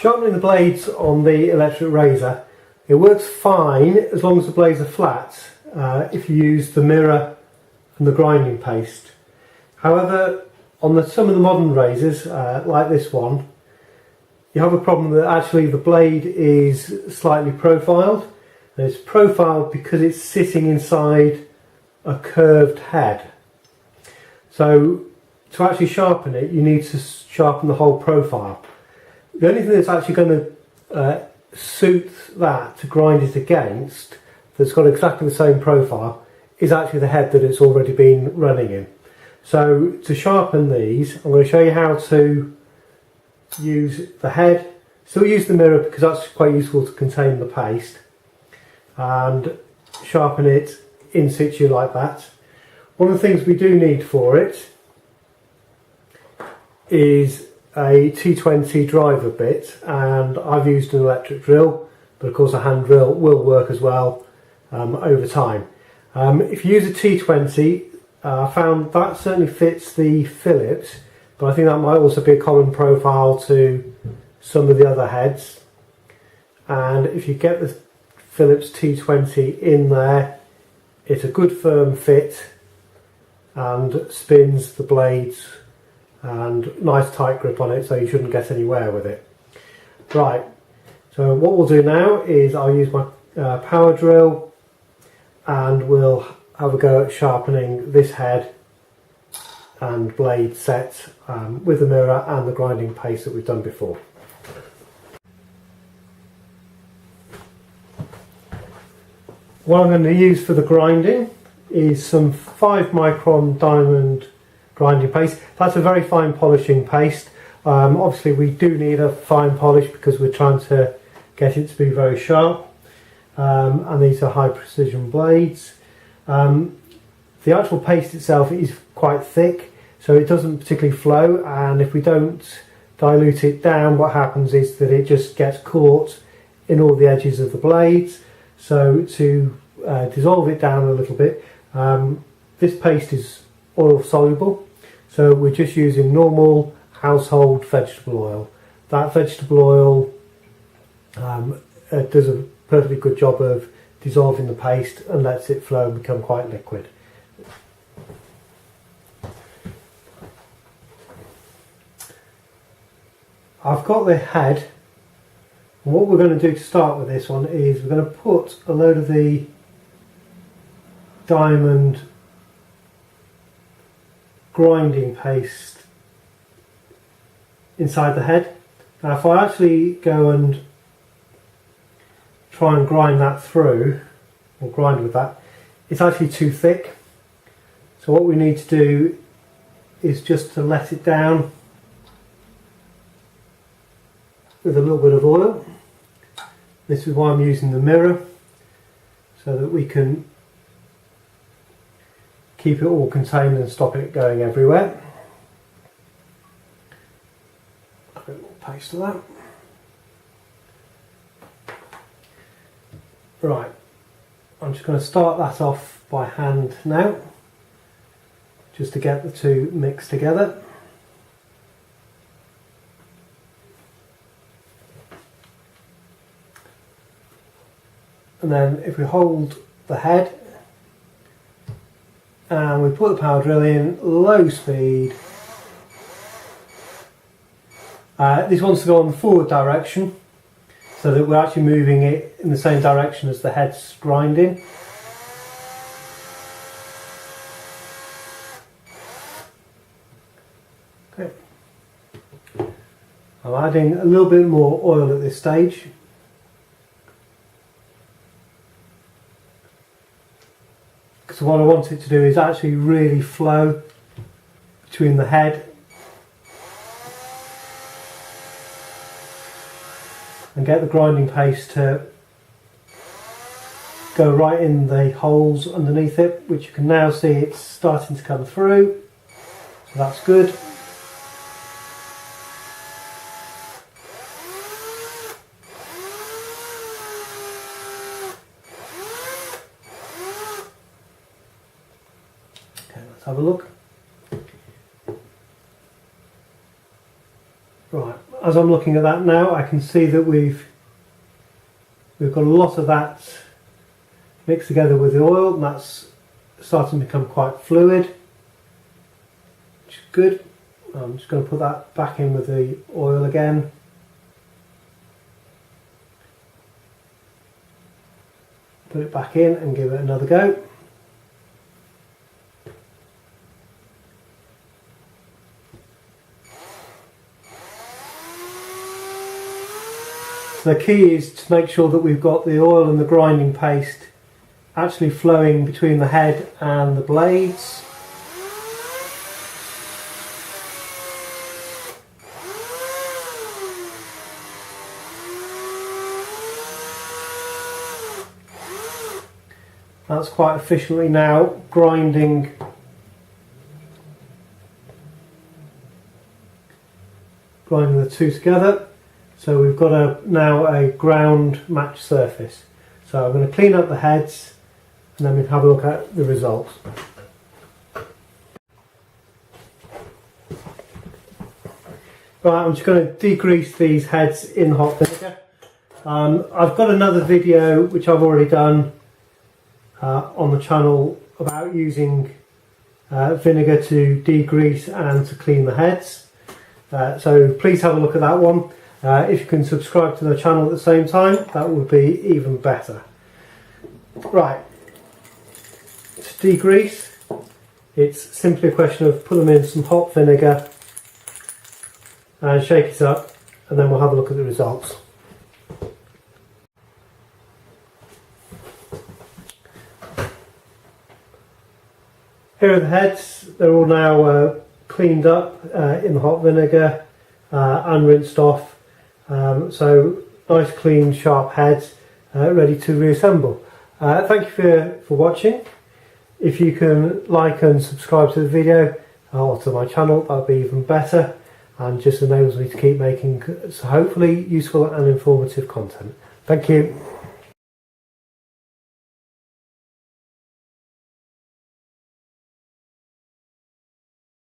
Sharpening the blades on the electric razor, it works fine as long as the blades are flat if you use the mirror and the grinding paste. However, on some of the modern razors, like this one, you have a problem that actually the blade is slightly profiled. And it's profiled because it's sitting inside a curved head. So to actually sharpen it, you need to sharpen the whole profile. The only thing that's actually going to suit that to grind it against, that's got exactly the same profile, is actually the head that it's already been running in. So to sharpen these, I'm going to show you how to use the head. Still use the mirror because that's quite useful to contain the paste, and sharpen it in situ like that. One of the things we do need for it is a T20 driver bit, and I've used an electric drill, but of course a hand drill will work as well over time. If you use a T20, I found that certainly fits the Phillips, but I think that might also be a common profile to some of the other heads. And if you get the Phillips T20 in there, it's a good firm fit and spins the blades, and nice tight grip on it, so you shouldn't get anywhere with it. Right, so what we'll do now is I'll use my power drill and we'll have a go at sharpening this head and blade set with the mirror and the grinding paste that we've done before. What I'm going to use for the grinding is some 5 micron diamond grinding paste. That's a very fine polishing paste. Obviously we do need a fine polish because we're trying to get it to be very sharp, and these are high precision blades. The actual paste itself is quite thick, so it doesn't particularly flow, and if we don't dilute it down, what happens is that it just gets caught in all the edges of the blades. So to dissolve it down a little bit, this paste is oil soluble, so we're just using normal household vegetable oil. That vegetable oil does a perfectly good job of dissolving the paste and lets it flow and become quite liquid. I've got the head, and what we're going to do to start with this one is we're going to put a load of the diamond grinding paste inside the head. Now if I actually go and try and grind that through, or grind with that, it's actually too thick. So what we need to do is just to let it down with a little bit of oil. This is why I'm using the mirror, so that we can keep it all contained and stop it going everywhere. A bit more paste of that. Right, I'm just going to start that off by hand now, just to get the two mixed together. And then if we hold the head and we put the power drill in low speed, this wants to go on the forward direction, so that we're actually moving it in the same direction as the head's grinding. Okay. I'm adding a little bit more oil at this stage. So what I want it to do is actually really flow between the head and get the grinding paste to go right in the holes underneath it, which you can now see it's starting to come through, so that's good. Okay, let's have a look. Right, as I'm looking at that now, I can see that we've got a lot of that mixed together with the oil, and that's starting to become quite fluid, which is good. I'm just going to put that back in with the oil again. Put it back in and give it another go. So the key is to make sure that we've got the oil and the grinding paste actually flowing between the head and the blades. That's quite efficiently now grinding the two together. So we've got now a ground match surface. So I'm going to clean up the heads and then we can have a look at the results. Right, I'm just going to degrease these heads in hot vinegar. I've got another video which I've already done on the channel about using vinegar to degrease and to clean the heads. So please have a look at that one. If you can subscribe to the channel at the same time, that would be even better. Right, to degrease, it's simply a question of put them in some hot vinegar and shake it up, and then we'll have a look at the results. Here are the heads. They're all now cleaned up in the hot vinegar and rinsed off. So nice, clean, sharp heads ready to reassemble. Thank you for watching. If you can like and subscribe to the video or to my channel, that would be even better, and just enables me to keep making hopefully useful and informative content. Thank you.